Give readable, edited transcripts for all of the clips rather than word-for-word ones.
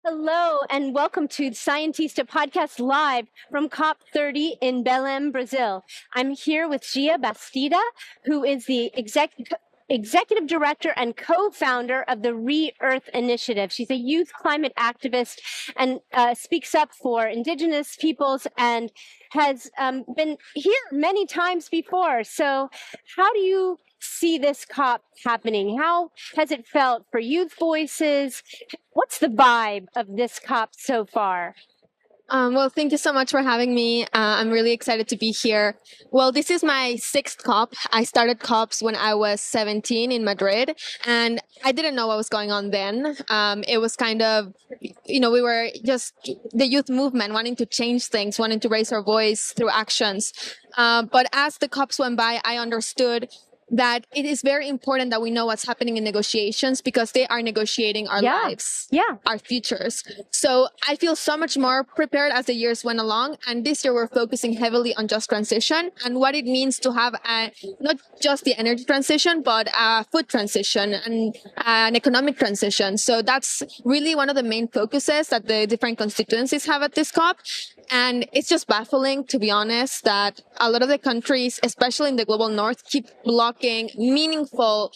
Hello and welcome to Scientista podcast live from COP30 in Belém, Brazil. I'm here with Gia Bastida, who is the executive director and co-founder of the Re-Earth Initiative. She's a youth climate activist and speaks up for indigenous peoples and has been here many times before. So how do you see this COP happening? How has it felt for youth voices? What's the vibe of this COP so far? Well, thank you so much for having me. I'm really excited to be here. Well, this is my sixth COP. I started COPs when I was 17 in Madrid, and I didn't know what was going on then. It was kind of, we were just the youth movement wanting to change things, wanting to raise our voice through actions. But as the COPs went by, I understood that it is very important that we know what's happening in negotiations because they are negotiating our lives, our futures. So I feel so much more prepared as the years went along. And this year we're focusing heavily on just transition and what it means to have not just the energy transition, but a food transition and an economic transition. So that's really one of the main focuses that the different constituencies have at this COP. And it's just baffling, to be honest, that a lot of the countries, especially in the global north, keep blocking meaningful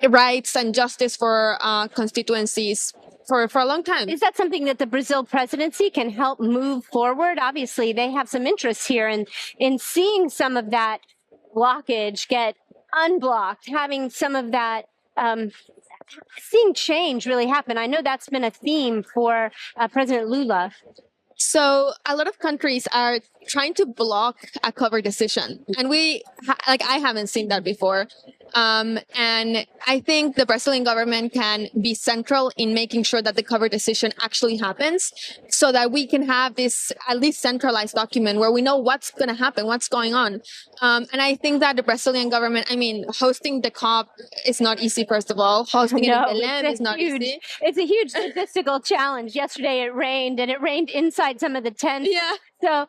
rights and justice for constituencies for a long time. Is that something that the Brazil presidency can help move forward? Obviously, they have some interest here in seeing some of that blockage get unblocked, having some of that seeing change really happen. I know that's been a theme for President Lula. So a lot of countries are trying to block a cover decision. And I haven't seen that before. And I think the Brazilian government can be central in making sure that the cover decision actually happens so that we can have this at least centralized document where we know what's going to happen, what's going on. And I think that the Brazilian government, hosting the COP is not easy, first of all. Hosting it in Belém is not easy. It's a huge logistical challenge. Yesterday it rained, and it rained inside some of the tents. Yeah. So,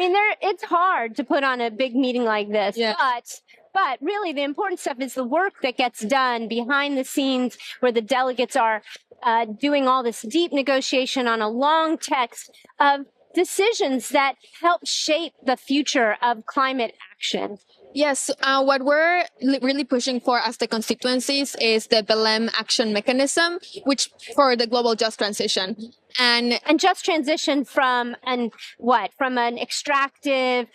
it's hard to put on a big meeting like this. Yeah. But really, the important stuff is the work that gets done behind the scenes where the delegates are doing all this deep negotiation on a long text of decisions that help shape the future of climate action. Yes, what we're really pushing for as the constituencies is the Belém action mechanism, which for the global just transition. And just transition from an extractive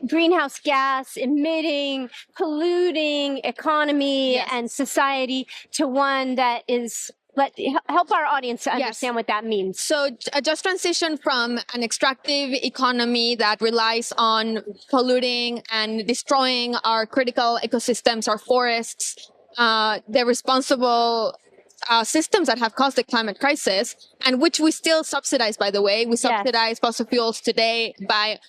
greenhouse gas emitting, polluting economy and society to one that is. Help our audience to understand what that means. So a just transition from an extractive economy that relies on polluting and destroying our critical ecosystems, our forests, the responsible systems that have caused the climate crisis, and which we still subsidize, by the way. We subsidize fossil fuels today by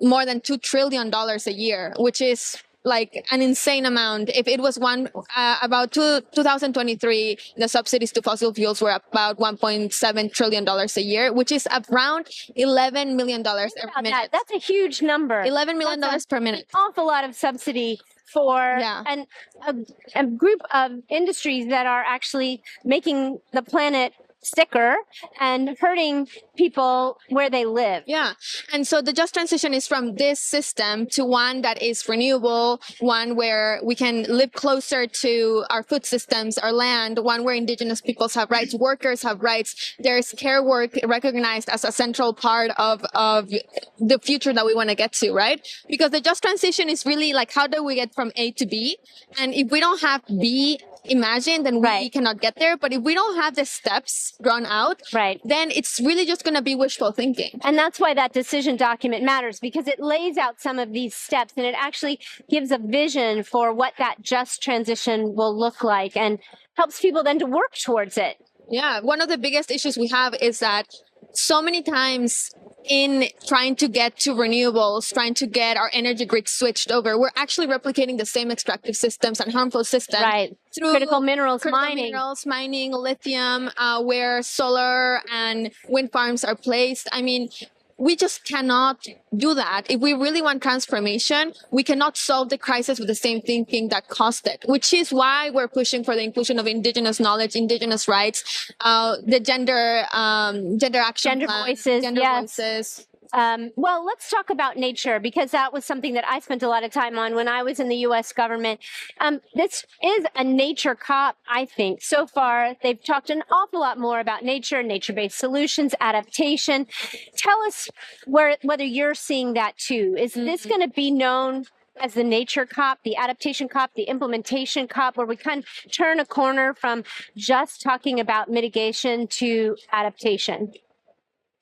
more than $2 trillion a year, which is like an insane amount. If it was about 2023, the subsidies to fossil fuels were about $1.7 trillion a year, which is around $11 million every minute. That's a huge number. $11 million per minute. An awful lot of subsidy for a group of industries that are actually making the planet sicker and hurting people where they live. Yeah. And so the just transition is from this system to one that is renewable, one where we can live closer to our food systems, our land, one where indigenous peoples have rights, workers have rights. There's care work recognized as a central part of the future that we want to get to, right? Because the just transition is really like, how do we get from A to B? And if we don't have B imagined, then we cannot get there. But if we don't have the steps drawn out, then it's really just going to be wishful thinking. And that's why that decision document matters, because it lays out some of these steps and it actually gives a vision for what that just transition will look like and helps people then to work towards it. Yeah. One of the biggest issues we have is that so many times in trying to get to renewables, trying to get our energy grid switched over, we're actually replicating the same extractive systems and harmful systems. Through critical minerals mining, lithium, where solar and wind farms are placed. we just cannot do that. If we really want transformation, we cannot solve the crisis with the same thinking that caused it, which is why we're pushing for the inclusion of indigenous knowledge, indigenous rights, the gender action Gender plan, voices, gender yes. voices. Well, let's talk about nature, because that was something that I spent a lot of time on when I was in the U.S. government. This is a nature COP, I think. So far, they've talked an awful lot more about nature, nature-based solutions, adaptation. Tell us whether you're seeing that too. Is this going to be known as the nature COP, the adaptation COP, the implementation COP, where we kind of turn a corner from just talking about mitigation to adaptation?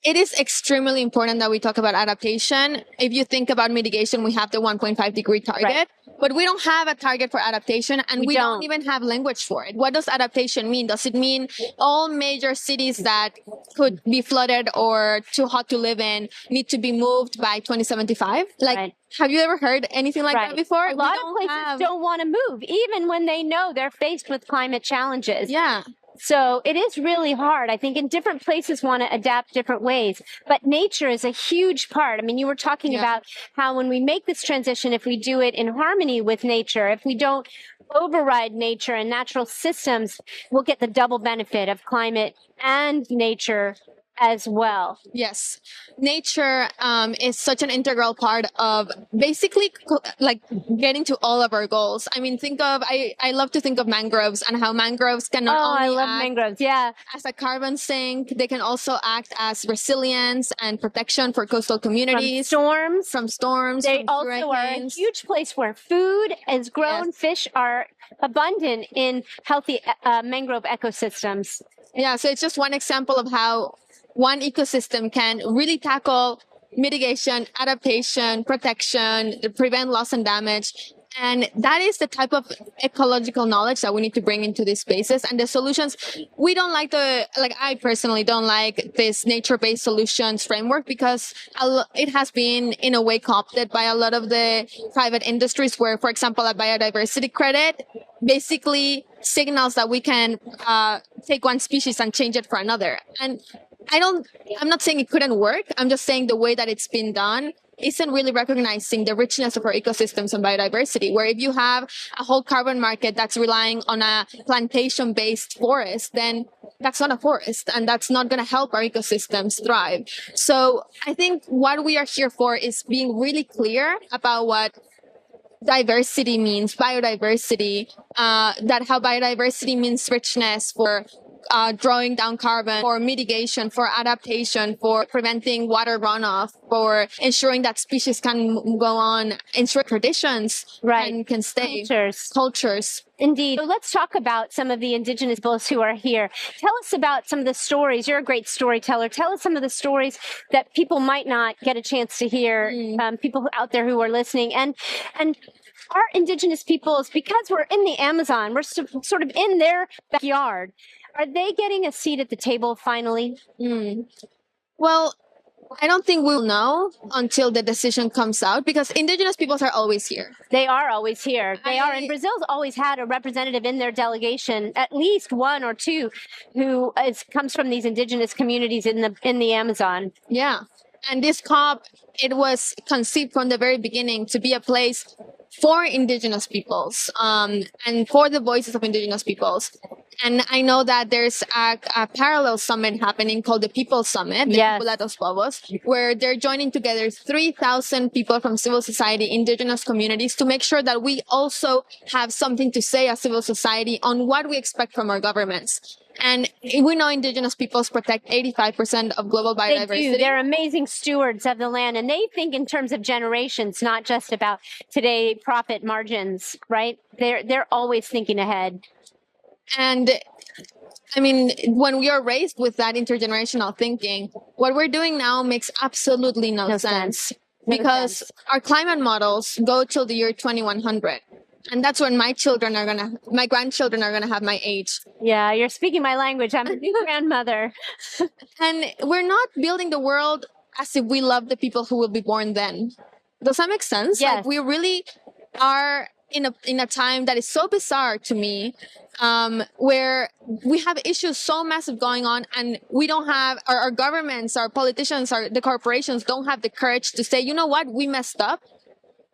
It is extremely important that we talk about adaptation. If you think about mitigation, we have the 1.5-degree target, Right. but we don't have a target for adaptation, and we don't even have language for it. What does adaptation mean? Does it mean all major cities that could be flooded or too hot to live in need to be moved by 2075? Like, Right. have you ever heard anything like that before? A lot of places don't want to move, even when they know they're faced with climate challenges. Yeah. So it is really hard. I think in different places want to adapt different ways, but nature is a huge part. I mean, you were talking about how when we make this transition, if we do it in harmony with nature, if we don't override nature and natural systems, we'll get the double benefit of climate and nature as well. Yes. Nature is such an integral part of basically like getting to all of our goals. I mean, I love to think of mangroves and how mangroves can not only I love mangroves. Yeah. as a carbon sink, they can also act as resilience and protection for coastal communities. From storms. They from also hurricanes. are a huge place where food is grown. Yes. Fish are abundant in healthy mangrove ecosystems. Yeah, so it's just one example of how one ecosystem can really tackle mitigation, adaptation, protection, prevent loss and damage. And that is the type of ecological knowledge that we need to bring into these spaces. And the solutions, we don't I personally don't like this nature-based solutions framework because it has been in a way co-opted by a lot of the private industries where, for example, a biodiversity credit basically signals that we can take one species and change it for another. And I'm not saying it couldn't work. I'm just saying the way that it's been done isn't really recognizing the richness of our ecosystems and biodiversity, where if you have a whole carbon market that's relying on a plantation-based forest, then that's not a forest and that's not going to help our ecosystems thrive. So I think what we are here for is being really clear about what diversity means, biodiversity, that how biodiversity means richness for drawing down carbon, for mitigation, for adaptation, for preventing water runoff, for ensuring that species can go on, ensure traditions can stay. Cultures. Indeed. So let's talk about some of the indigenous peoples who are here. Tell us about some of the stories. You're a great storyteller. Tell us some of the stories that people might not get a chance to hear, people out there who are listening. And our indigenous peoples, because we're in the Amazon, we're sort of in their backyard. Are they getting a seat at the table finally? Well, I don't think we'll know until the decision comes out because indigenous peoples are always here. They are always here. They are. And Brazil's always had a representative in their delegation, at least one or two, who comes from these indigenous communities in the Amazon. Yeah. And this COP, it was conceived from the very beginning to be a place for indigenous peoples and for the voices of indigenous peoples. And I know that there's a parallel summit happening called the People Summit, the Populatos Povos, where they're joining together 3,000 people from civil society, indigenous communities, to make sure that we also have something to say as civil society on what we expect from our governments. And we know indigenous peoples protect 85% of global biodiversity. They do. They're amazing stewards of the land, and they think in terms of generations, not just about today profit margins, right? They're always thinking ahead. And I mean, when we are raised with that intergenerational thinking, what we're doing now makes absolutely no sense. Because our climate models go till the year 2100. And that's when my grandchildren are gonna have my age. Yeah, you're speaking my language. I'm a new grandmother. And we're not building the world as if we love the people who will be born then. Does that make sense? Yes. Like we really are in a time that is so bizarre to me, where we have issues so massive going on, and we don't have our governments, our politicians, the corporations don't have the courage to say, you know what, we messed up.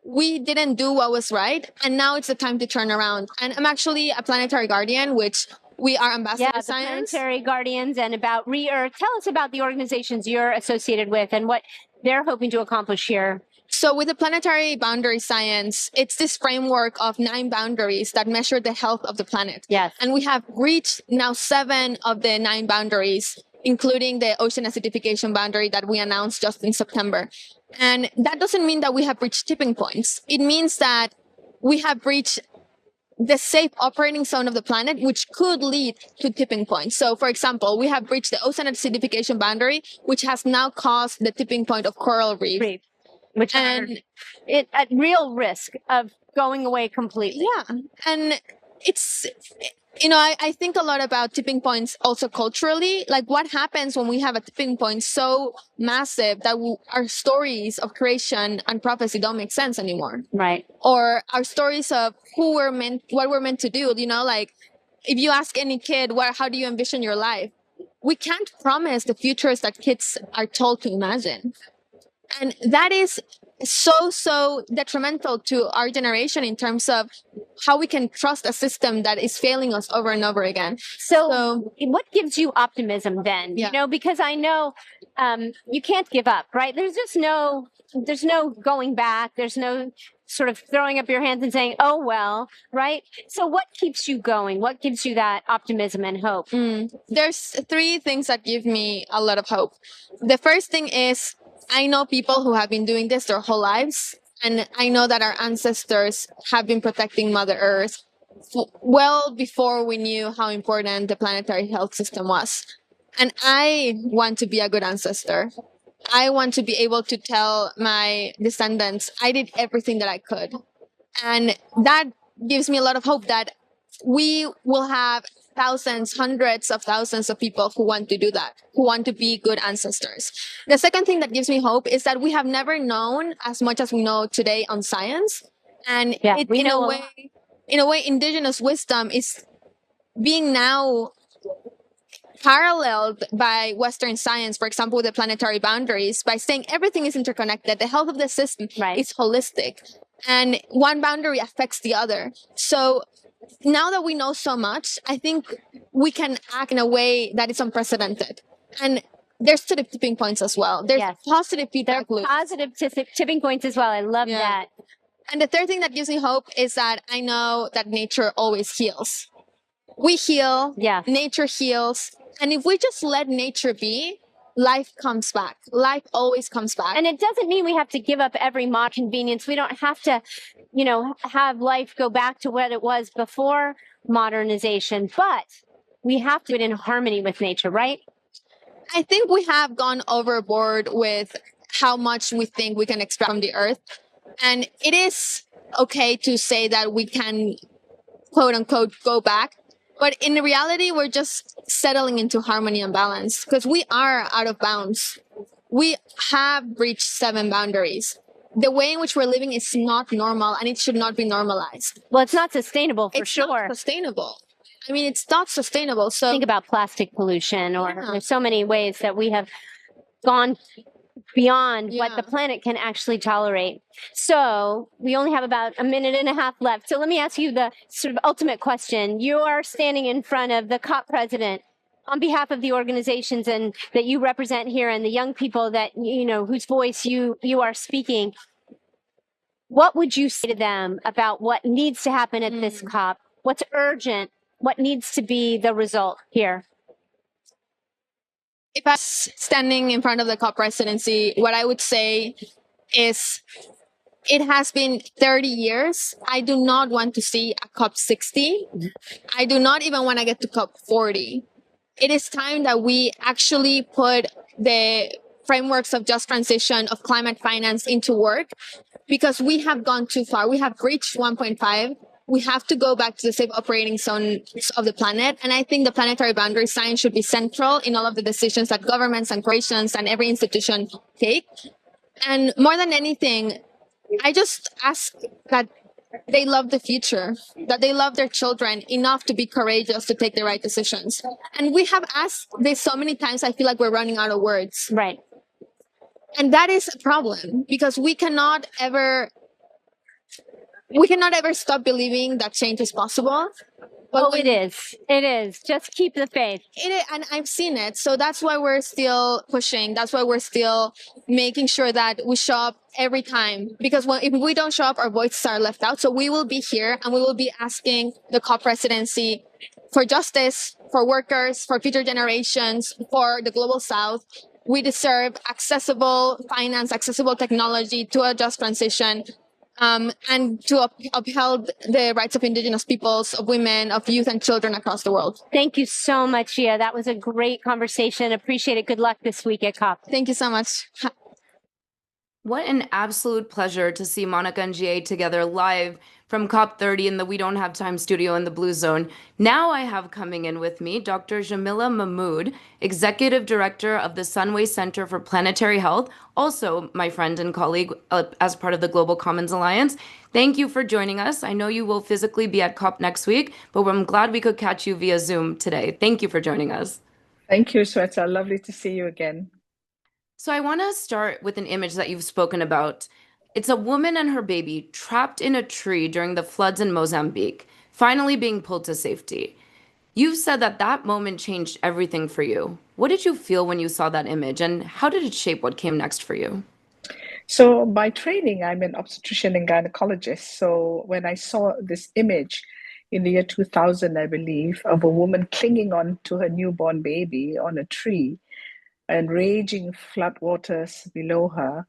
We didn't do what was right, and now it's the time to turn around. And I'm actually a planetary guardian, which we are ambassador the science. Planetary Guardians, and about Re-Earth. Tell us about the organizations you're associated with and what they're hoping to accomplish here. So with the planetary boundary science, it's this framework of 9 boundaries that measure the health of the planet. Yes. And we have reached now 7 of the 9 boundaries, including the ocean acidification boundary that we announced just in September. And that doesn't mean that we have reached tipping points. It means that we have reached the safe operating zone of the planet, which could lead to tipping points. So, for example, we have reached the ocean acidification boundary, which has now caused the tipping point of coral reef. Which are at real risk of going away completely. Yeah. And it's, I think a lot about tipping points also culturally. Like, what happens when we have a tipping point so massive that our stories of creation and prophecy don't make sense anymore? Right. Or our stories of what we're meant to do. Like, if you ask any kid, how do you envision your life? We can't promise the futures that kids are told to imagine. And that is so detrimental to our generation in terms of how we can trust a system that is failing us over and over again. So what gives you optimism then? Yeah. Because I know you can't give up, right? There's no going back. There's no sort of throwing up your hands and saying, oh, well, right? So what keeps you going? What gives you that optimism and hope? There's 3 things that give me a lot of hope. The first thing is, I know people who have been doing this their whole lives, and I know that our ancestors have been protecting Mother Earth well before we knew how important the planetary health system was. And I want to be a good ancestor. I want to be able to tell my descendants, I did everything that I could. And that gives me a lot of hope that we will have thousands, hundreds of thousands of people who want to do that, who want to be good ancestors. The second thing that gives me hope is that we have never known as much as we know today on science. And in a way, indigenous wisdom is being now paralleled by Western science, for example, with the planetary boundaries, by saying everything is interconnected. The health of the system is holistic, and one boundary affects the other. So now that we know so much, I think we can act in a way that is unprecedented. And there's tipping points as well. There's positive feedback loops. Positive tipping points as well. I love that. And the third thing that gives me hope is that I know that nature always heals. We heal, nature heals. And if we just let nature be, life comes back. Life always comes back. And it doesn't mean we have to give up every mod convenience. We don't have to, have life go back to what it was before modernization, but we have to do it in harmony with nature, right? I think we have gone overboard with how much we think we can extract from the earth. And it is okay to say that we can, quote unquote, go back. But in reality, we're just settling into harmony and balance because we are out of bounds. We have reached 7 boundaries. The way in which we're living is not normal, and it should not be normalized. Well, it's not sustainable for sure. It's not sustainable. I mean, it's not sustainable. So think about plastic pollution, or there's so many ways that we have gone beyond what the planet can actually tolerate. So we only have about a minute and a half left. So let me ask you the sort of ultimate question. You are standing in front of the COP president on behalf of the organizations and that you represent here and the young people that, whose voice you are speaking. What would you say to them about what needs to happen at this COP? What's urgent? What needs to be the result here? If I was standing in front of the COP presidency, what I would say is it has been 30 years. I do not want to see a COP60. I do not even want to get to COP40. It is time that we actually put the frameworks of just transition of climate finance into work because we have gone too far. We have reached 1.5. We have to go back to the safe operating zone of the planet. And I think the planetary boundary science should be central in all of the decisions that governments and corporations and every institution take. And more than anything, I just ask that they love the future, that they love their children enough to be courageous to take the right decisions. And we have asked this so many times, I feel like we're running out of words. Right. And that is a problem because we cannot ever stop believing that change is possible. But it is. It is. Just keep the faith. And I've seen it. So that's why we're still pushing. That's why we're still making sure that we show up every time. Because if we don't show up, our voices are left out. So we will be here and we will be asking the COP presidency for justice, for workers, for future generations, for the global South. We deserve accessible finance, accessible technology to a just transition. And to uphold the rights of indigenous peoples, of women, of youth and children across the world. Thank you so much, Gia. That was a great conversation. Appreciate it. Good luck this week at COP. Thank you so much. What an absolute pleasure to see Monica and GA together live from COP30 in the We Don't Have Time studio in the Blue Zone. Now I have coming in with me Dr. Jamila Mahmood, Executive Director of the Sunway Center for Planetary Health, also my friend and colleague as part of the Global Commons Alliance. Thank you for joining us. I know you will physically be at COP next week, but I'm glad we could catch you via Zoom today. Thank you for joining us. Thank you, Sweta. Lovely to see you again. So I want to start with an image that you've spoken about. It's a woman and her baby trapped in a tree during the floods in Mozambique, finally being pulled to safety. You've said that that moment changed everything for you. What did you feel when you saw that image, and how did it shape what came next for you? So by training, I'm an obstetrician and gynecologist. So when I saw this image in the year 2000, I believe, of a woman clinging on to her newborn baby on a tree, and raging floodwaters below her,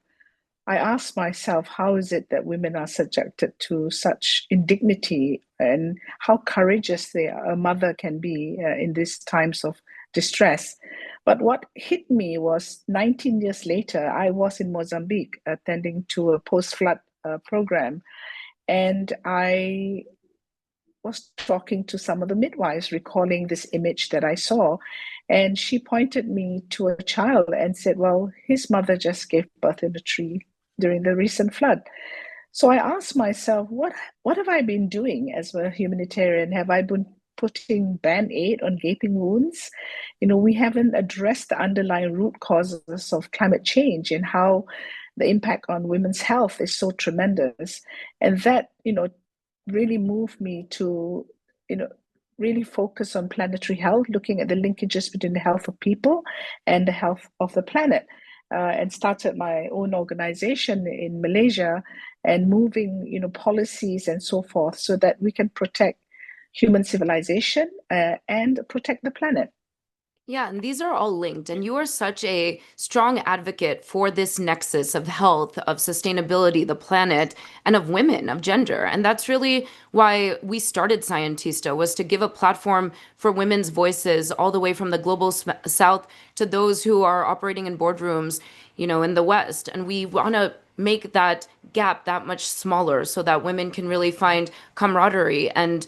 I asked myself, how is it that women are subjected to such indignity, and how courageous a mother can be in these times of distress? But what hit me was 19 years later, I was in Mozambique attending to a post-flood program, and I was talking to some of the midwives, recalling this image that I saw. And she pointed me to a child and said, well, his mother just gave birth in a tree during the recent flood. So I asked myself, what have I been doing as a humanitarian? Have I been putting band-aid on gaping wounds? We haven't addressed the underlying root causes of climate change and how the impact on women's health is so tremendous. And that, really moved me to, really focus on planetary health, looking at the linkages between the health of people and the health of the planet, and started my own organization in Malaysia and moving, policies and so forth so that we can protect human civilization and protect the planet. Yeah, and these are all linked. And you are such a strong advocate for this nexus of health, of sustainability, the planet, and of women, of gender. And that's really why we started Scientista, was to give a platform for women's voices all the way from the global South to those who are operating in boardrooms, in the West. And we want to make that gap that much smaller so that women can really find camaraderie and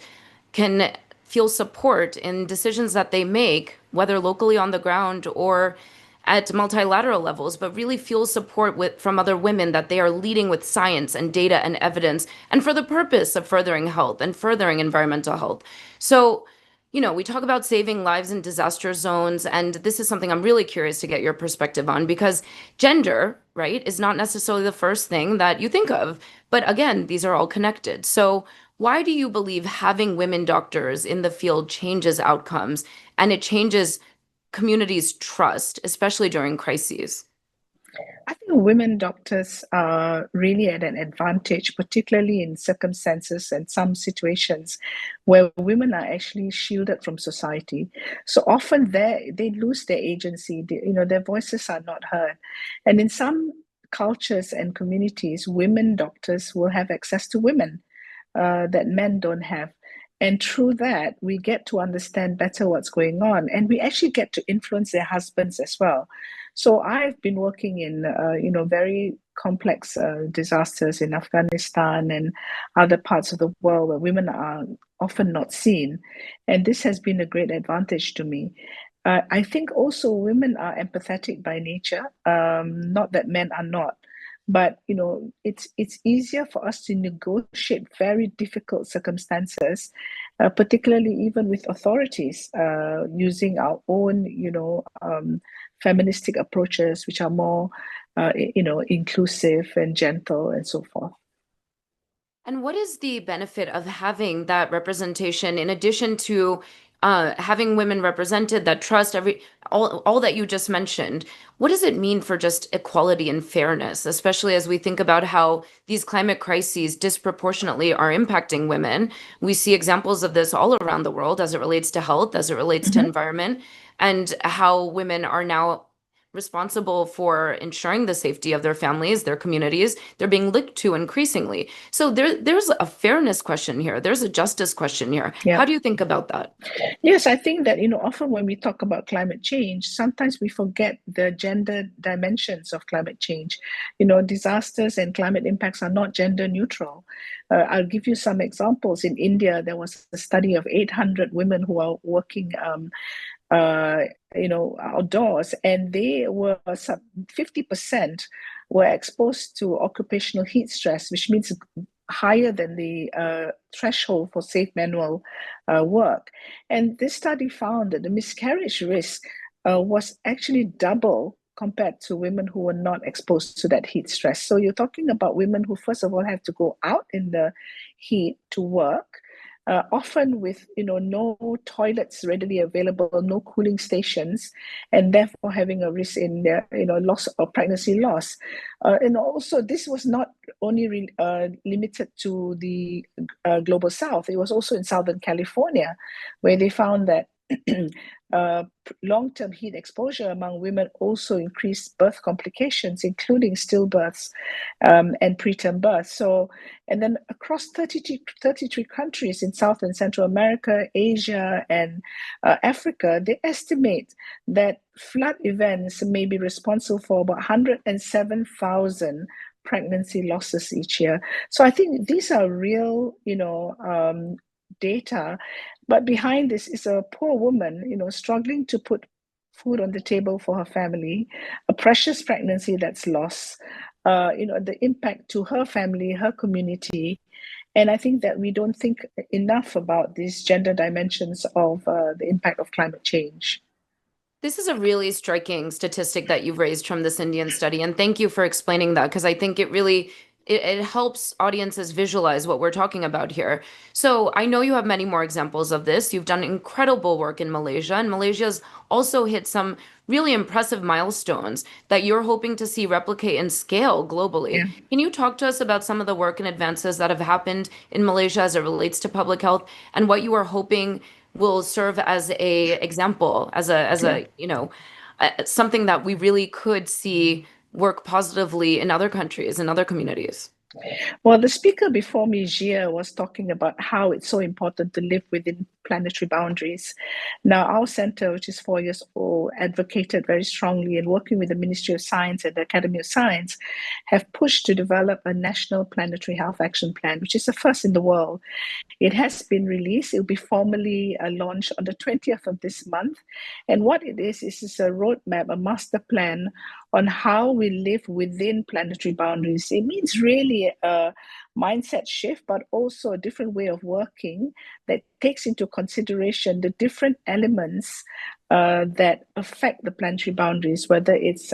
can feel support in decisions that they make, whether locally on the ground or at multilateral levels, but really feel support from other women that they are leading with science and data and evidence, and for the purpose of furthering health and furthering environmental health. So, we talk about saving lives in disaster zones, and this is something I'm really curious to get your perspective on, because gender, right, is not necessarily the first thing that you think of. But again, these are all connected. So why do you believe having women doctors in the field changes outcomes and it changes communities' trust, especially during crises? I think women doctors are really at an advantage, particularly in circumstances and some situations where women are actually shielded from society. So often they lose their agency, their voices are not heard. And in some cultures and communities, women doctors will have access to women that men don't have. And through that, we get to understand better what's going on. And we actually get to influence their husbands as well. So I've been working in, very complex disasters in Afghanistan and other parts of the world where women are often not seen. And this has been a great advantage to me. I think also women are empathetic by nature, not that men are not. but it's easier for us to negotiate very difficult circumstances, particularly even with authorities, using our own feministic approaches, which are more inclusive and gentle and so forth. And what is the benefit of having that representation in addition to having women represented that trust all that you just mentioned? What does it mean for just equality and fairness, especially as we think about how these climate crises disproportionately are impacting women? We see examples of this all around the world as it relates to health, as it relates to environment, and how women are now responsible for ensuring the safety of their families, their communities. They're being looked to increasingly. So there's a fairness question here. There's a justice question here. Yeah. How do you think about that? Yes, I think that, often when we talk about climate change, sometimes we forget the gender dimensions of climate change. Disasters and climate impacts are not gender neutral. I'll give you some examples. In India, there was a study of 800 women who are working outdoors, and they were 50% were exposed to occupational heat stress, which means higher than the threshold for safe manual work. And this study found that the miscarriage risk was actually double compared to women who were not exposed to that heat stress. So you're talking about women who, first of all, have to go out in the heat to work, often with no toilets readily available, no cooling stations, and therefore having a risk in their loss or pregnancy loss. And also, this was not only limited to the global south. It was also in Southern California, where they found that long-term heat exposure among women also increased birth complications, including stillbirths and preterm birth. So, and then across 33 countries in South and Central America, Asia, and Africa, they estimate that flood events may be responsible for about 107,000 pregnancy losses each year. So I think these are real, data. But behind this is a poor woman, struggling to put food on the table for her family, a precious pregnancy that's lost, the impact to her family, her community. And I think that we don't think enough about these gender dimensions of the impact of climate change. This is a really striking statistic that you've raised from this Indian study, and thank you for explaining that, because I think it helps audiences visualize what we're talking about here. So I know you have many more examples of this. You've done incredible work in Malaysia, and Malaysia's also hit some really impressive milestones that you're hoping to see replicate and scale globally. Yeah. Can you talk to us about some of the work and advances that have happened in Malaysia as it relates to public health, and what you are hoping will serve as a example, as a something that we really could see work positively in other countries and other communities? Well, the speaker before me, Gia, was talking about how it's so important to live within planetary boundaries. Now, our center, which is 4 years old, advocated very strongly, and working with the Ministry of Science and the Academy of Science, have pushed to develop a national planetary health action plan, which is the first in the world. It has been released. It will be formally launched on the 20th of this month. And what it is a roadmap, a master plan on how we live within planetary boundaries. It means really a mindset shift, but also a different way of working that takes into consideration the different elements that affect the planetary boundaries, whether it's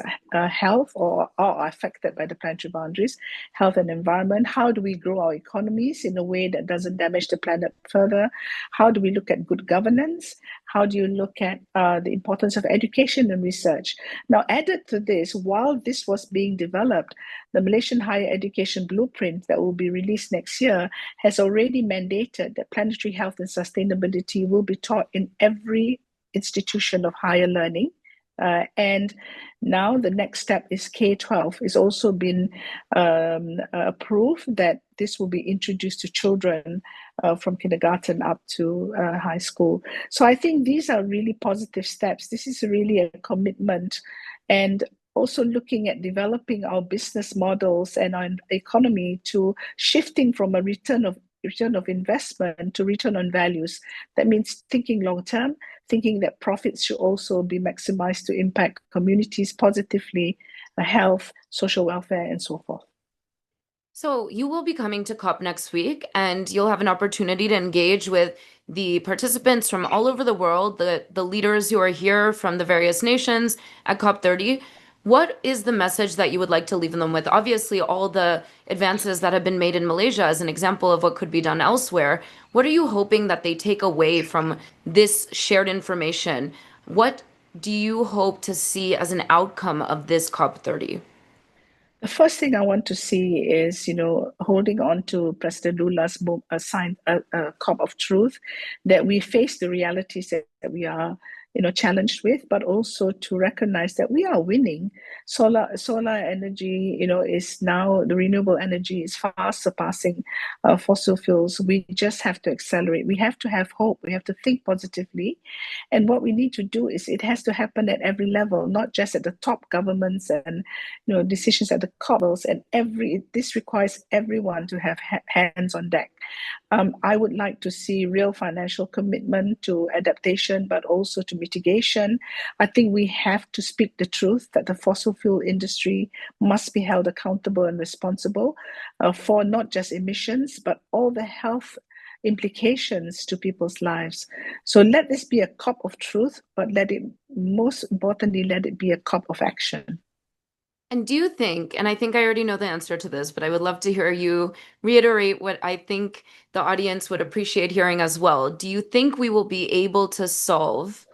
health or are affected by the planetary boundaries, health and environment. How do we grow our economies in a way that doesn't damage the planet further? How do we look at good governance? How do you look at the importance of education and research? Now, added to this, while this was being developed, the Malaysian Higher Education Blueprint that will be released next year has already mandated that planetary health and sustainability will be taught in every institution of higher learning. And now the next step is K-12. It's also been approved that this will be introduced to children from kindergarten up to high school. So I think these are really positive steps. This is really a commitment, and also looking at developing our business models and our economy to shifting from a return of investment to return on values. That means thinking long term, thinking that profits should also be maximized to impact communities positively, health, social welfare, and so forth. So you will be coming to COP next week, and you'll have an opportunity to engage with the participants from all over the world, the leaders who are here from the various nations at COP30. What is the message that you would like to leave them with? Obviously, all the advances that have been made in Malaysia as an example of what could be done elsewhere. What are you hoping that they take away from this shared information? What do you hope to see as an outcome of this COP30? The first thing I want to see is, holding on to President Lula's COP of truth, that we face the realities that we are, challenged with, but also to recognize that we are winning. Solar energy, is now the renewable energy is far surpassing fossil fuels. We just have to accelerate. We have to have hope. We have to think positively. And what we need to do is it has to happen at every level, not just at the top governments and decisions at the COP levels. And this requires everyone to have hands on deck. I would like to see real financial commitment to adaptation, but also to mitigation. I think we have to speak the truth that the fossil fuel industry must be held accountable and responsible for not just emissions, but all the health implications to people's lives. So let this be a COP of truth, but most importantly, let it be a COP of action. And do you think, and I think I already know the answer to this, but I would love to hear you reiterate what I think the audience would appreciate hearing as well. Do you think we will be able to solve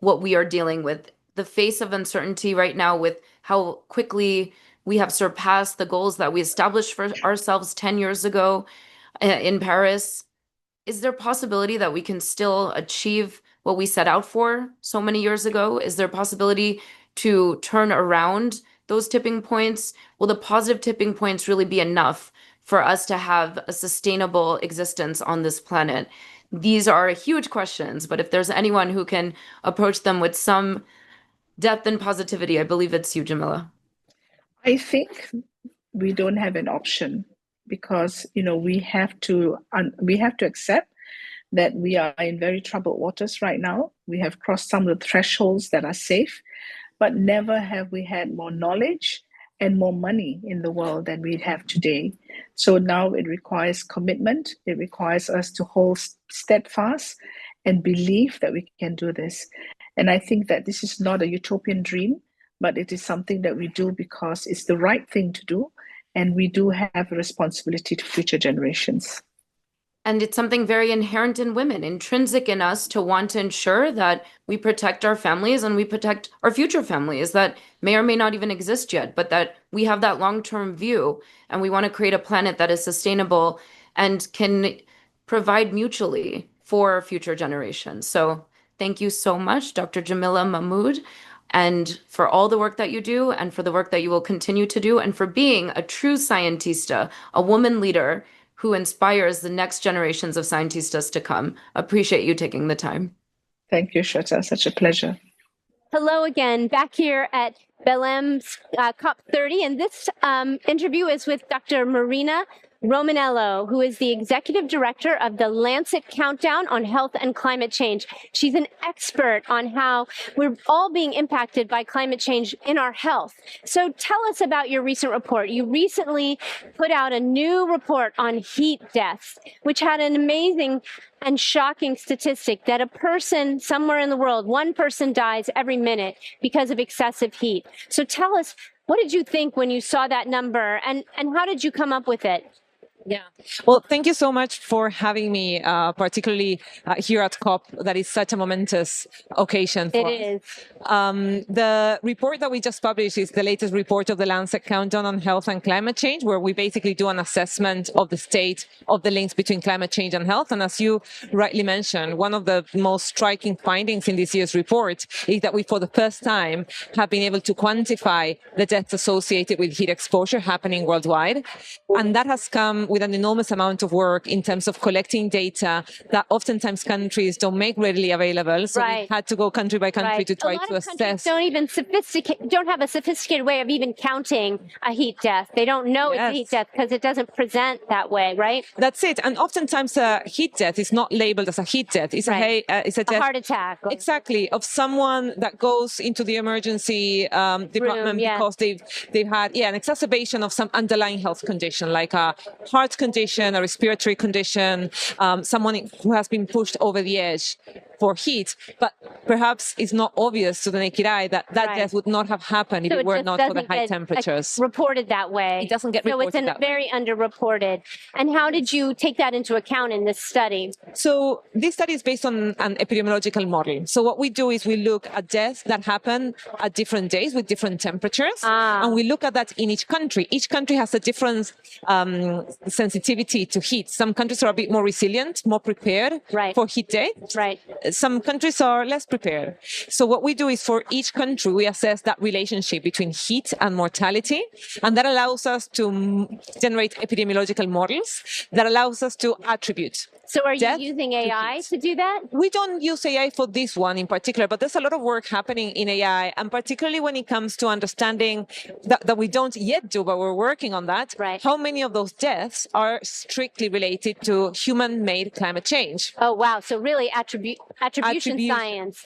what we are dealing with, the face of uncertainty right now, with how quickly we have surpassed the goals that we established for ourselves 10 years ago in Paris? Is there a possibility that we can still achieve what we set out for so many years ago? Is there a possibility to turn around those tipping points? Will the positive tipping points really be enough for us to have a sustainable existence on this planet? These are huge questions, but if there's anyone who can approach them with some depth and positivity, I believe it's you, Jamila. I think we don't have an option because we have to accept that we are in very troubled waters right now. We have crossed some of the thresholds that are safe, but never have we had more knowledge and more money in the world than we have today. So now it requires commitment. It requires us to hold steadfast and believe that we can do this. And I think that this is not a utopian dream, but it is something that we do because it's the right thing to do. And we do have a responsibility to future generations. And it's something very inherent in women, intrinsic in us to want to ensure that we protect our families and we protect our future families that may or may not even exist yet, but that we have that long-term view and we want to create a planet that is sustainable and can provide mutually for future generations. So thank you so much, Dr. Jamila Mahmood, and for all the work that you do and for the work that you will continue to do and for being a true Scientista, a woman leader who inspires the next generations of Scientistas to come. Appreciate you taking the time. Thank you, Shweta. Such a pleasure. Hello again, back here at Belem's COP30, and this interview is with Dr. Marina Romanello, who is the executive director of the Lancet Countdown on Health and Climate Change. She's an expert on how we're all being impacted by climate change in our health. So tell us about your recent report. You recently put out a new report on heat deaths, which had an amazing and shocking statistic that a person somewhere in the world, one person dies every minute because of excessive heat. So tell us, what did you think when you saw that number, and how did you come up with it? Yeah. Well, thank you so much for having me, particularly here at COP. That is such a momentous occasion for us. It is. The report that we just published is the latest report of the Lancet Countdown on Health and Climate Change, where we basically do an assessment of the state of the links between climate change and health. And as you rightly mentioned, one of the most striking findings in this year's report is that we, for the first time, have been able to quantify the deaths associated with heat exposure happening worldwide. And that has come with an enormous amount of work in terms of collecting data that oftentimes countries don't make readily available. So we had to go country by country to try to assess. Don't have a sophisticated way of even counting a heat death. They don't know it's a heat death because it doesn't present that way, right? That's it. And oftentimes a heat death is not labeled as a heat death. It's it's a death, heart attack. Exactly, of someone that goes into the emergency department because they've had an exacerbation of some underlying health condition, like a heart condition, a respiratory condition, someone who has been pushed over the edge for heat, but perhaps it's not obvious to the naked eye that death would not have happened if it were not for the high temperatures. Reported that way. It doesn't get reported that way. So it's very underreported. And how did you take that into account in this study? So this study is based on an epidemiological model. So what we do is we look at deaths that happen at different days with different temperatures, and we look at that in each country. Each country has a different sensitivity to heat. Some countries are a bit more resilient, more prepared for heat days. Some countries are less prepared. So what we do is for each country, we assess that relationship between heat and mortality. And that allows us to generate epidemiological models that allows us to attribute. So are you using AI to do that? We don't use AI for this one in particular, but there's a lot of work happening in AI, and particularly when it comes to understanding that we don't yet do, but we're working on that, how many of those deaths are strictly related to human-made climate change. Oh, wow. So really attribution science,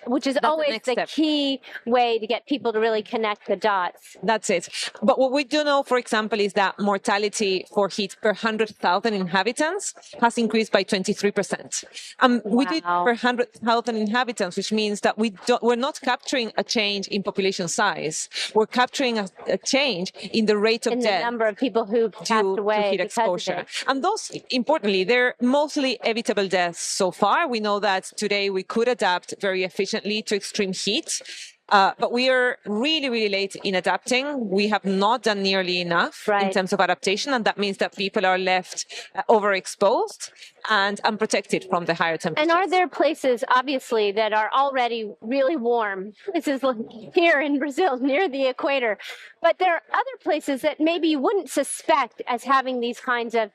which is always the key way to get people to really connect the dots. That's it. But what we do know, for example, is that mortality for heat per 100,000 inhabitants has increased by 23%. We did per 100,000 inhabitants, which means that we're not capturing a change in population size. We're capturing a change in the rate of death. In the number of people who passed away to heat exposure. And those, importantly, they're mostly evitable deaths so far. We know that today we could adapt very efficiently to extreme heat. But we are really, really late in adapting. We have not done nearly enough in terms of adaptation, and that means that people are left overexposed and unprotected from the higher temperatures. And are there places, obviously, that are already really warm? This is here in Brazil, near the equator. But there are other places that maybe you wouldn't suspect as having these kinds of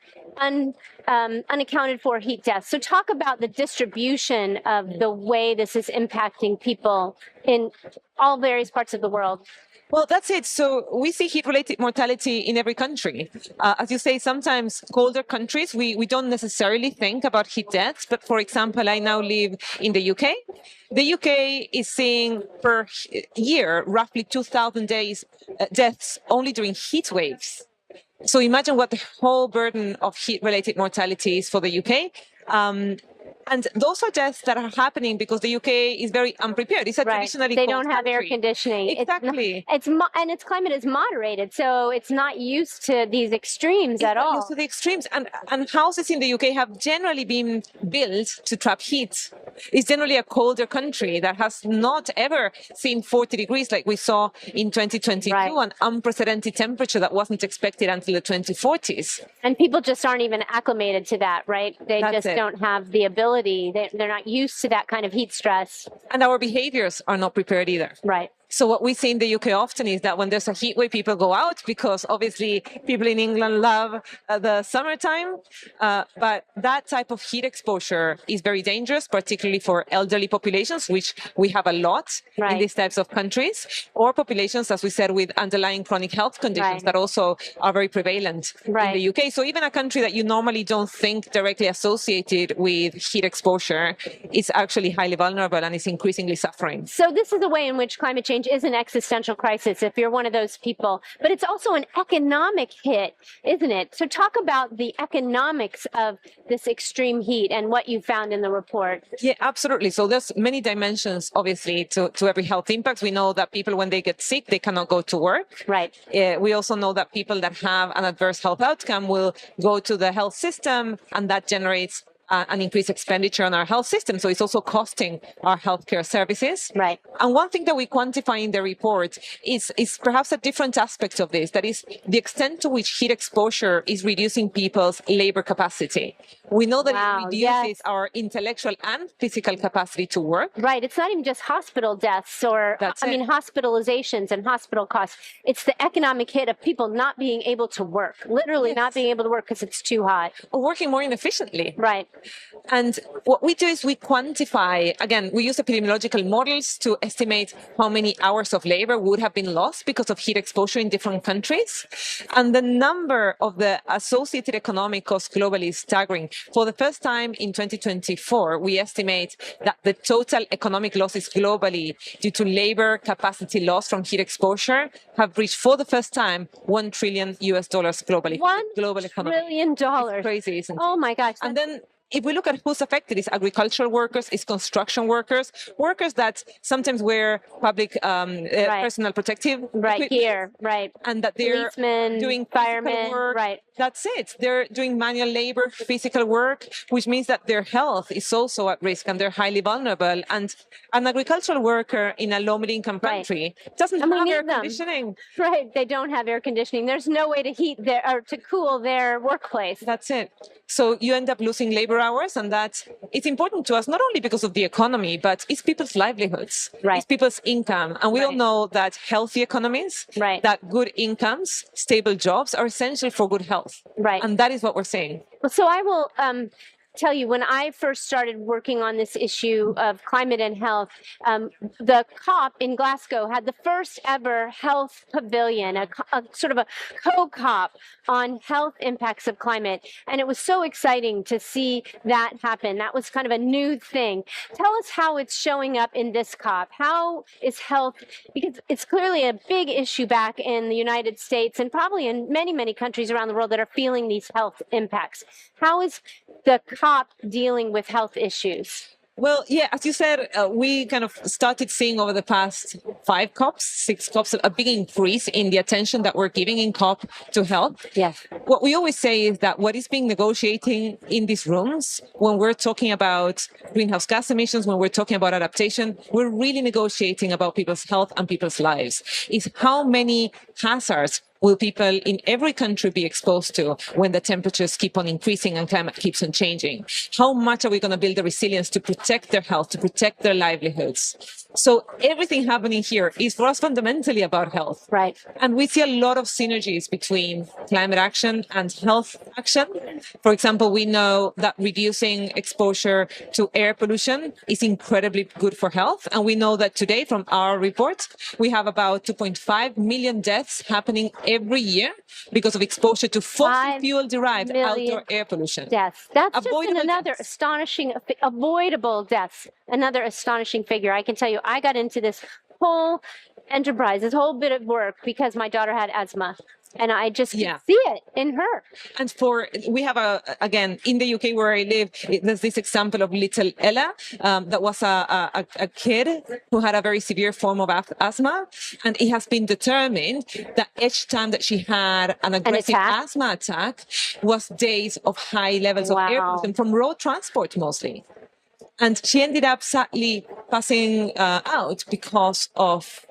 unaccounted for heat deaths. So talk about the distribution of the way this is impacting people in all various parts of the world. Well, that's it. So we see heat-related mortality in every country. As you say, sometimes colder countries, we don't necessarily think about heat deaths. But for example, I now live in the UK. The UK is seeing per year roughly 2,000 deaths only during heat waves. So imagine what the whole burden of heat-related mortality is for the UK. And those are deaths that are happening because the UK is very unprepared. It's a traditionally They cold don't have country. air conditioning. Exactly. And its climate is moderated, so it's not used to these extremes at all. Used to the extremes, and houses in the UK have generally been built to trap heat. It's generally a colder country that has not ever seen 40 degrees like we saw in 2022, an unprecedented temperature that wasn't expected until the 2040s. And people just aren't even acclimated to that, right? They don't have the ability. They're not used to that kind of heat stress. And our behaviors are not prepared either. Right. So what we see in the UK often is that when there's a heat wave, people go out because obviously people in England love the summertime. But that type of heat exposure is very dangerous, particularly for elderly populations, which we have a lot in these types of countries, or populations, as we said, with underlying chronic health conditions that also are very prevalent in the UK. So even a country that you normally don't think directly associated with heat exposure is actually highly vulnerable and is increasingly suffering. So this is a way in which climate change is an existential crisis if you're one of those people, but it's also an economic hit, isn't it? So talk about the economics of this extreme heat and what you found in the report. Yeah, absolutely. So there's many dimensions, obviously, to every health impact. We know that people, when they get sick, they cannot go to work. Right. We also know that people that have an adverse health outcome will go to the health system, and that generates an increased expenditure on our health system. So it's also costing our healthcare services. Right. And one thing that we quantify in the report is perhaps a different aspect of this. That is the extent to which heat exposure is reducing people's labor capacity. We know that Wow, it reduces yes. our intellectual and physical capacity to work. Right. It's not even just hospital deaths or, That's I mean, it. hospitalizations and hospital costs. It's the economic hit of people not being able to work, literally not Yes. being able to work because it's too hot. Or working more inefficiently. Right. And what we do is we quantify, again, we use epidemiological models to estimate how many hours of labor would have been lost because of heat exposure in different countries. And the number of the associated economic costs globally is staggering. For the first time in 2024, we estimate that the total economic losses globally due to labor capacity loss from heat exposure have reached for the first time $1 trillion globally. $1 global economy. trillion. It's crazy, isn't it? Oh my gosh. And then if we look at who's affected, it's agricultural workers, it's construction workers, workers that sometimes wear public personal protective Right, equipment, gear, right. and that they're Policemen, doing physical firemen, work. right. That's it. They're doing manual labor, physical work, which means that their health is also at risk and they're highly vulnerable. And an agricultural worker in a low-middle-income country doesn't And we have need air them. conditioning. Right. They don't have air conditioning. There's no way to heat their or to cool their workplace. That's it. So you end up losing labor hours, and that it's important to us not only because of the economy, but it's people's livelihoods, Right. it's people's income. And we all Right. know that healthy economies, Right. that good incomes, stable jobs are essential for good health. Right. And that is what we're saying. Well, so I will tell you, when I first started working on this issue of climate and health, the COP in Glasgow had the first ever health pavilion, a sort of a co-COP on health impacts of climate. And it was so exciting to see that happen. That was kind of a new thing. Tell us how it's showing up in this COP. How is health, because it's clearly a big issue back in the United States and probably in many, many countries around the world that are feeling these health impacts. How is the COP dealing with health issues? Well, yeah, as you said, we kind of started seeing over the past 5 COPs, 6 COPs, a big increase in the attention that we're giving in COP to health. Yes. What we always say is that what is being negotiating in these rooms, when we're talking about greenhouse gas emissions, when we're talking about adaptation, we're really negotiating about people's health and people's lives. Is how many hazards will people in every country be exposed to when the temperatures keep on increasing and climate keeps on changing? How much are we going to build the resilience to protect their health, to protect their livelihoods? So everything happening here is for us fundamentally about health. Right. And we see a lot of synergies between climate action and health action. For example, we know that reducing exposure to air pollution is incredibly good for health. And we know that today from our report, we have about 2.5 million deaths happening every year because of exposure to fossil fuel derived outdoor air pollution. Deaths. That's Avoidable just another deaths. astonishing, avoidable deaths. Another astonishing figure. I can tell you, I got into this whole enterprise, this whole bit of work because my daughter had asthma. And I just could see it in her. And we have again, in the UK where I live, there's this example of little Ella, that was a kid who had a very severe form of asthma. And it has been determined that each time that she had an aggressive asthma attack was days of high levels of air pollution from road transport mostly. And she ended up sadly passing out because of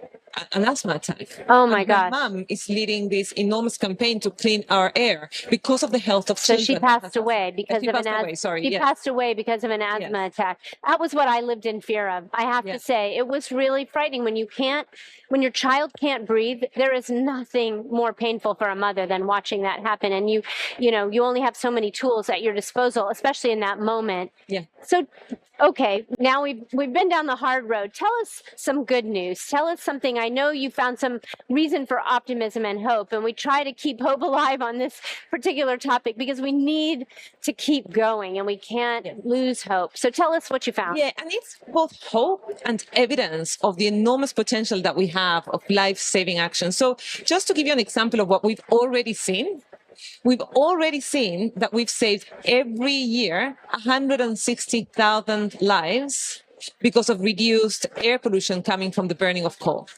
an asthma attack. Oh my gosh. My mom is leading this enormous campaign to clean our air because of the health of children. So she passed away because of an asthma. She passed away because of an asthma attack. That was what I lived in fear of. I have to say, it was really frightening when your child can't breathe. There is nothing more painful for a mother than watching that happen. And you only have so many tools at your disposal, especially in that moment. Yeah. So, okay, now we've been down the hard road. Tell us some good news. Tell us something. I know you found some reason for optimism and hope, and we try to keep hope alive on this particular topic because we need to keep going and we can't lose hope. So tell us what you found. Yeah, and it's both hope and evidence of the enormous potential that we have of life-saving action. So just to give you an example of what we've already seen, that we've saved every year 160,000 lives because of reduced air pollution coming from the burning of coal.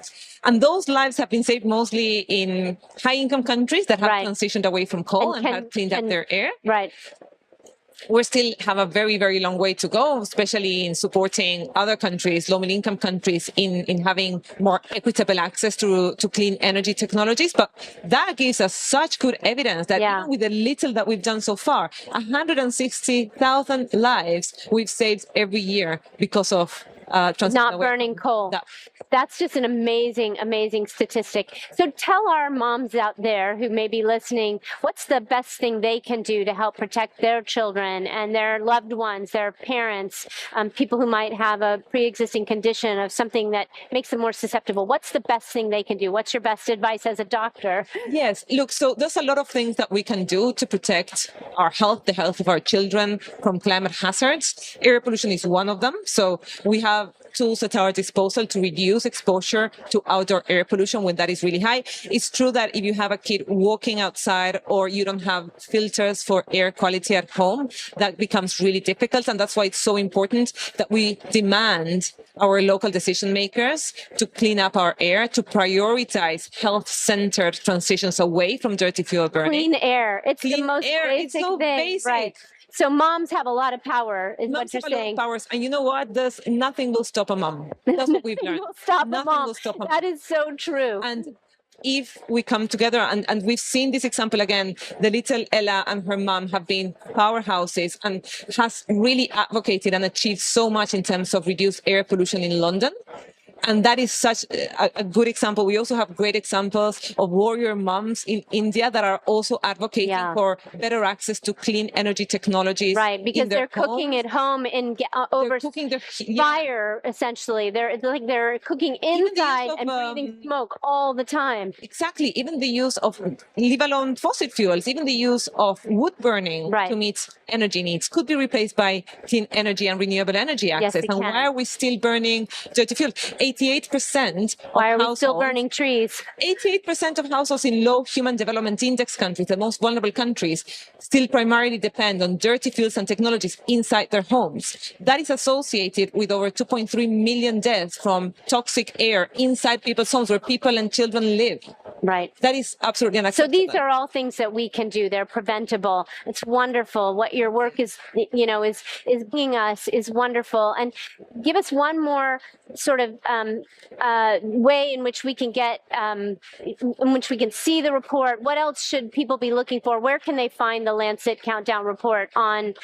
And those lives have been saved mostly in high-income countries that have transitioned away from coal and have cleaned up their air. Right. we still have a very, very long way to go, especially in supporting other countries, low-middle income countries, in having more equitable access to clean energy technologies. But that gives us such good evidence that even with the little that we've done so far, 160,000 lives we've saved every year because of not burning coal. that. That's just an amazing, amazing statistic. So tell our moms out there who may be listening, what's the best thing they can do to help protect their children and their loved ones, their parents, people who might have a pre-existing condition of something that makes them more susceptible. What's the best thing they can do? What's your best advice as a doctor? Yes, look, so there's a lot of things that we can do to protect our health, the health of our children from climate hazards. Air pollution is one of them. So we have tools at our disposal to reduce exposure to outdoor air pollution when that is really high. It's true that if you have a kid walking outside or you don't have filters for air quality at home, that becomes really difficult. And that's why it's so important that we demand our local decision makers to clean up our air, to prioritize health-centered transitions away from dirty fuel burning. Clean air. It's Clean the most air. basic It's so thing. basic. Right. So moms have a lot of power, is Moms what you're have a lot of saying. powers, and you know what? There's nothing will stop a mom. That's what we've learned. Will stop a Nothing mom. will stop a mom. That is so true. And if we come together, and we've seen this example again, the little Ella and her mom have been powerhouses and has really advocated and achieved so much in terms of reduced air pollution in London. And that is such a good example. We also have great examples of warrior moms in India that are also advocating for better access to clean energy technologies. Right, because they're cooking at home in over fire, essentially. They're cooking inside and breathing smoke all the time. Exactly. Even the use of, leave alone fossil fuels, even the use of wood burning to meet energy needs could be replaced by clean energy and renewable energy access. And why are we still burning dirty fuel? 88% of Why are we households, still burning trees? 88% of households in low human development index countries, the most vulnerable countries, still primarily depend on dirty fuels and technologies inside their homes. That is associated with over 2.3 million deaths from toxic air inside people's homes where people and children live. Right. That is absolutely unacceptable. So these are all things that we can do. They're preventable. It's wonderful. What your work is bringing us is wonderful. And give us one more sort of way in which we can get, in which we can see the report. What else should people be looking for? Where can they find the Lancet Countdown report on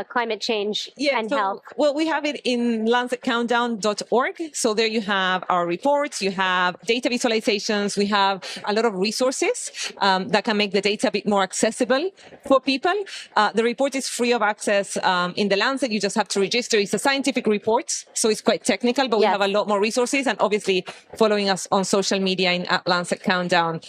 climate change and health? Well, we have it in lancetcountdown.org. So there you have our reports, you have data visualizations, we have a lot of resources that can make the data a bit more accessible for people. The report is free of access in the Lancet. You just have to register. It's a scientific report, so it's quite technical, but we have a lot more resources. And obviously, following us on social media in Lancet Countdown,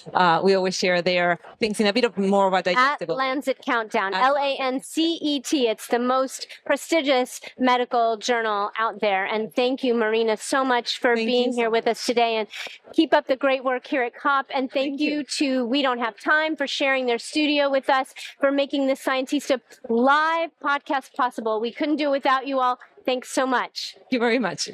we always share their things in a bit of more of a digestible. At Lancet Countdown, LANCET. It's the most prestigious medical journal out there. And thank you, Marina, so much for being here with us today. And keep up the great work here at COP. And thank you to We Don't Have Time for sharing their studio with us, for making this Scientista live podcast possible. We couldn't do it without you all. Thanks so much. Thank you very much.